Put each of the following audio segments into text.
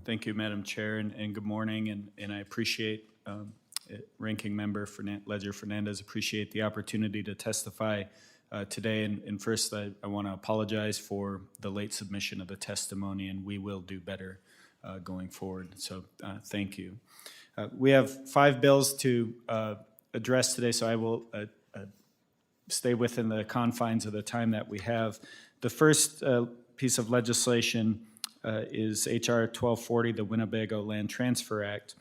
Thank you, Madam Chair, and good morning. And I appreciate Ranking Member Ledger Fernandez, appreciate the opportunity to testify today. And first, I want to apologize for the late submission of the testimony, and we will do better going forward. So thank you. We have 5 bills to address today, so I will stay within the confines of the time that we have. The first piece of legislation is H.R. 1240, the Winnebago Land Transfer Act.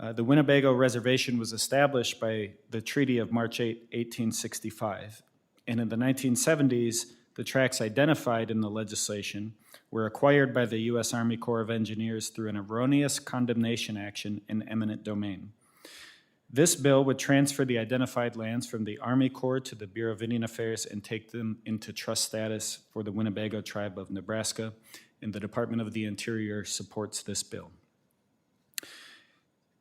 The Winnebago Reservation was established by the Treaty of March 8, 1865. And in the 1970s, the tracts identified in the legislation were acquired by the U.S. Army Corps of Engineers through an erroneous condemnation action in eminent domain. This bill would transfer the identified lands from the Army Corps to the Bureau of Indian Affairs and take them into trust status for the Winnebago Tribe of Nebraska, and the Department of the Interior supports this bill.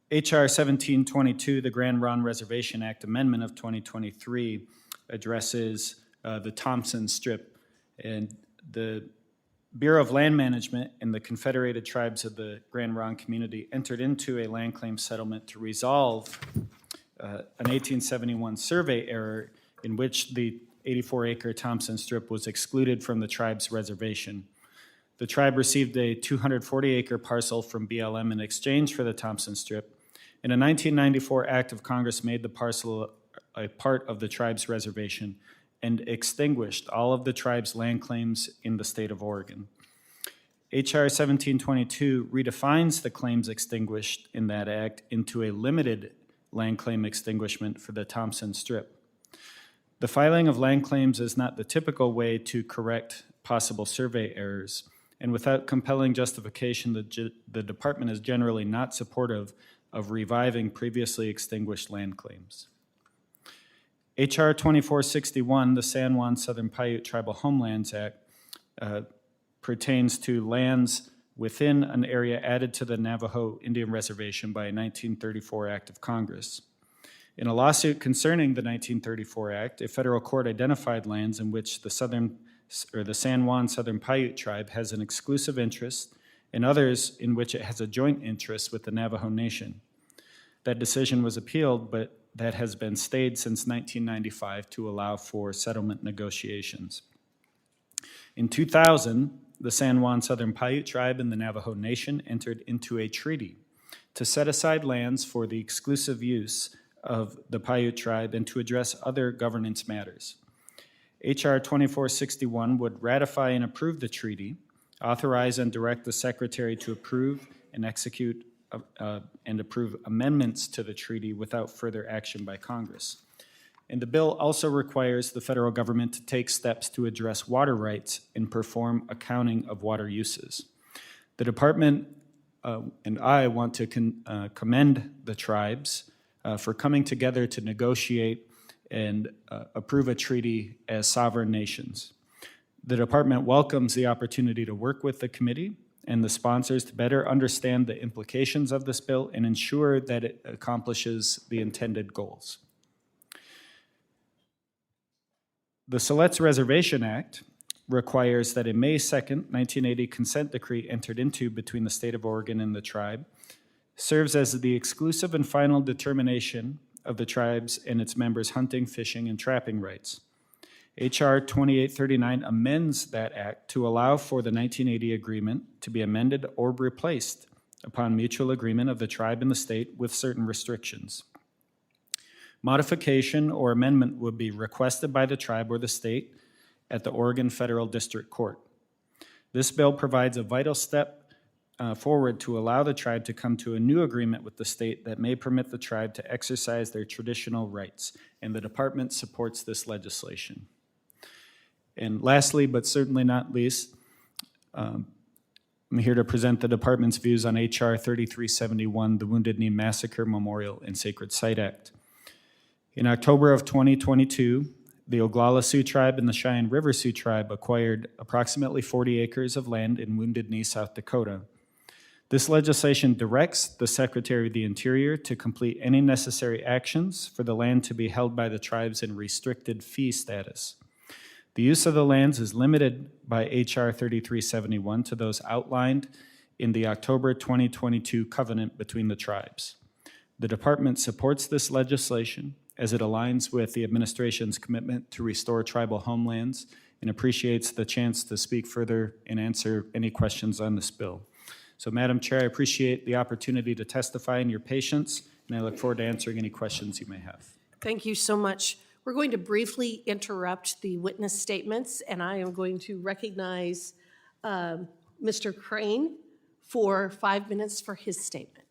H.R. 1722, the Grand Ronde Reservation Act Amendment of 2023, addresses the Thompson Strip, and the Bureau of Land Management and the Confederated Tribes of the Grand Ronde community entered into a land claim settlement to resolve an 1871 survey error in which the 84-acre Thompson Strip was excluded from the tribe's reservation. The tribe received a 240-acre parcel from BLM in exchange for the Thompson Strip, and a 1994 act of Congress made the parcel a part of the tribe's reservation and extinguished all of the tribe's land claims in the state of Oregon. H.R. 1722 redefines the claims extinguished in that act into a limited land claim extinguishment for the Thompson Strip. The filing of land claims is not the typical way to correct possible survey errors, and without compelling justification, the department is generally not supportive of reviving previously extinguished land claims. H.R. 2461, the San Juan Southern Paiute Tribal Homelands Act, pertains to lands within an area added to the Navajo Indian Reservation by a 1934 Act of Congress. In a lawsuit concerning the 1934 Act, a federal court identified lands in which the San Juan Southern Paiute Tribe has an exclusive interest, and others in which it has a joint interest with the Navajo Nation. That decision was appealed, but that has been stayed since 1995 to allow for settlement negotiations. In 2000, the San Juan Southern Paiute Tribe and the Navajo Nation entered into a treaty to set aside lands for the exclusive use of the Paiute Tribe and to address other governance matters. H.R. 2461 would ratify and approve the treaty, authorize and direct the Secretary to approve and execute and approve amendments to the treaty without further action by Congress. And the bill also requires the federal government to take steps to address water rights and perform accounting of water uses. The department and I want to commend the tribes for coming together to negotiate and approve a treaty as sovereign nations. The department welcomes the opportunity to work with the committee and the sponsors to better understand the implications of this bill and ensure that it accomplishes the intended goals. The Siletz Reservation Act requires that a May 2nd, 1980 consent decree entered into between the state of Oregon and the tribe serves as the exclusive and final determination of the tribes and its members' hunting, fishing, and trapping rights. H.R. 2839 amends that act to allow for the 1980 agreement to be amended or replaced upon mutual agreement of the tribe and the state with certain restrictions. Modification or amendment would be requested by the tribe or the state at the Oregon Federal District Court. This bill provides a vital step forward to allow the tribe to come to a new agreement with the state that may permit the tribe to exercise their traditional rights, and the department supports this legislation. And lastly, but certainly not least, I'm here to present the department's views on H.R. 3371, the Wounded Knee Massacre Memorial and Sacred Site Act. In October of 2022, the Oglala Sioux Tribe and the Cheyenne River Sioux Tribe acquired approximately 40 acres of land in Wounded Knee, South Dakota. This legislation directs the Secretary of the Interior to complete any necessary actions for the land to be held by the tribes in restricted fee status. The use of the lands is limited by H.R. 3371 to those outlined in the October 2022 covenant between the tribes. The department supports this legislation as it aligns with the administration's commitment to restore tribal homelands and appreciates the chance to speak further and answer any questions on this bill. So, Madam Chair, I appreciate the opportunity to testify and your patience, and I look forward to answering any questions you may have. Thank you so much. We're going to briefly interrupt the witness statements, and I am going to recognize Mr. Crane for 5 minutes for his statement.